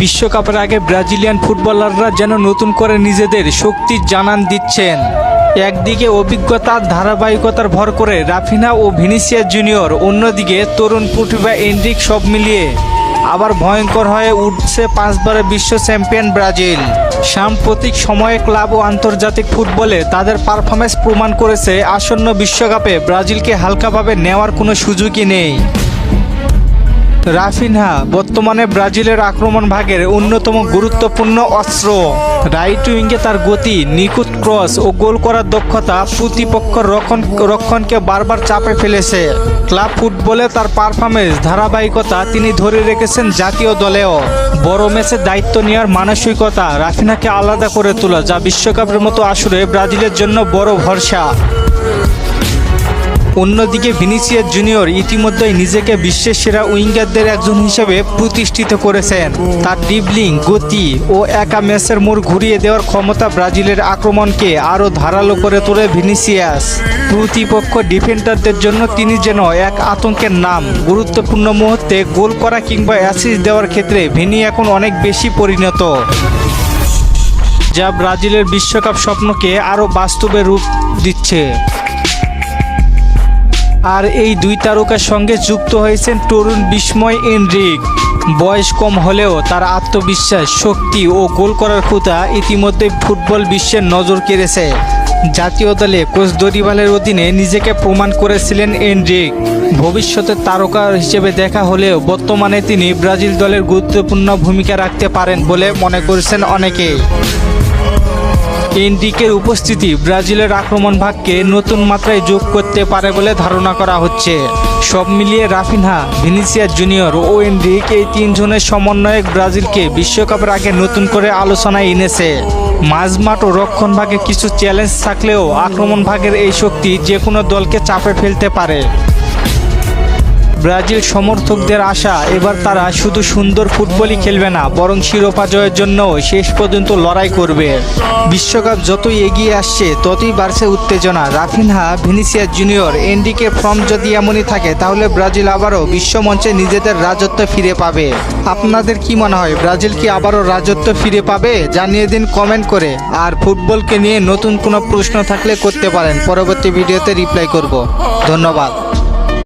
বিশ্বকাপের আগে ব্রাজিলিয়ান ফুটবলাররা যেন নতুন করে নিজেদের শক্তির জানান দিচ্ছেন। একদিকে অভিজ্ঞতার ধারাবাহিকতার ভর করে রাফিনহা ও ভিনিসিয়াস জুনিয়র, অন্যদিকে তরুণ প্রতিভা এনরিক। সব মিলিয়ে আবার ভয়ঙ্কর হয়ে উঠছে 5 বারের বিশ্ব চ্যাম্পিয়ন ব্রাজিল। সাম্প্রতিক সময়ে ক্লাব ও আন্তর্জাতিক ফুটবলে তাদের পারফরমেন্স প্রমাণ করেছে আসন্ন বিশ্বকাপে ব্রাজিলকে হালকাভাবে নেওয়ার কোনো সুযোগই নেই। রাফিনহা বর্তমানে ব্রাজিলের আক্রমণ ভাগের অন্যতম গুরুত্বপূর্ণ অস্ত্র। রাইট উইঙ্গে তার গতি, নিখুঁত ক্রস ও গোল করার দক্ষতা প্রতিপক্ষের রক্ষণকে বারবার চাপে ফেলেছে। ক্লাব ফুটবলে তার পারফরমেন্স ধারাবাহিকতা তিনি ধরে রেখেছেন জাতীয় দলেও। বড় ম্যাচে দায়িত্ব নেওয়ার মানসিকতা রাফিনহাকে আলাদা করে তোলা, যা বিশ্বকাপের মতো আসরে ব্রাজিলের জন্য বড় ভরসা। অন্যদিকে ভিনিসিয়াস জুনিয়র ইতিমধ্যেই নিজেকে বিশ্বের সেরা উইঙ্গারদের একজন হিসেবে প্রতিষ্ঠিত করেছেন। তার ড্রিবলিং, গতি ও একা ম্যাচের মোড় ঘুরিয়ে দেওয়ার ক্ষমতা ব্রাজিলের আক্রমণকে আরও ধারালো করে তোলে। ভিনিসিয়াস প্রতিপক্ষ ডিফেন্ডারদের জন্য তিনি যেন এক আতঙ্কের নাম। গুরুত্বপূর্ণ মুহূর্তে গোল করা কিংবা অ্যাসিস্ট দেওয়ার ক্ষেত্রে ভিনি এখন অনেক বেশি পরিণত, যা ব্রাজিলের বিশ্বকাপ স্বপ্নকে আরও বাস্তবে রূপ দিচ্ছে। আর এই দুই তারকার সঙ্গে যুক্ত হয়েছেন তরুণ বিস্ময় এনরিক। বয়স কম হলেও তার আত্মবিশ্বাস, শক্তি ও গোল করার ক্ষুধা ইতিমধ্যে ফুটবল বিশ্বের নজর কেড়েছে। জাতীয় দলে কোচ দরিবালের অধীনে নিজেকে প্রমাণ করেছিলেন এনরিক। ভবিষ্যতের তারকা হিসেবে দেখা হলেও বর্তমানে তিনি ব্রাজিল দলের গুরুত্বপূর্ণ ভূমিকা রাখতে পারেন বলে মনে করছেন অনেকেই। এনরিকের উপস্থিতি ব্রাজিলের আক্রমণ ভাগকে নতুন মাত্রায় যোগ করতে পারে বলে ধারণা করা হচ্ছে। সব মিলিয়ে রাফিনহা, ভিনিসিয়াস জুনিয়র ও এনরিক, এই তিনজনের সমন্বয়ে ব্রাজিলকে বিশ্বকাপের আগে নতুন করে আলোচনায় এনেছে। মাঝমাঠ ও রক্ষণ ভাগে কিছু চ্যালেঞ্জ থাকলেও আক্রমণ ভাগের এই শক্তি যে কোনো দলকে চাপে ফেলতে পারে। ব্রাজিল সমর্থকদের আশা, এবার তারা শুধু সুন্দর ফুটবলই খেলবে না, বরং শিরোপা জয়ের জন্য শেষ পর্যন্ত লড়াই করবে। বিশ্বকাপ যতই এগিয়ে আসছে ততই বাড়ছে উত্তেজনা। রাফিনহা, ভিনিসিয়াস জুনিয়র, এনরিকের ফর্ম যদি এমনই থাকে তাহলে ব্রাজিল আবারও বিশ্বমঞ্চে নিজেদের রাজত্ব ফিরে পাবে। আপনাদের কি মনে হয়, ব্রাজিল কি আবারও রাজত্ব ফিরে পাবে? জানিয়ে দিন কমেন্ট করে। আর ফুটবলকে নিয়ে নতুন কোনো প্রশ্ন থাকলে করতে পারেন, পরবর্তী ভিডিওতে রিপ্লাই করব। ধন্যবাদ।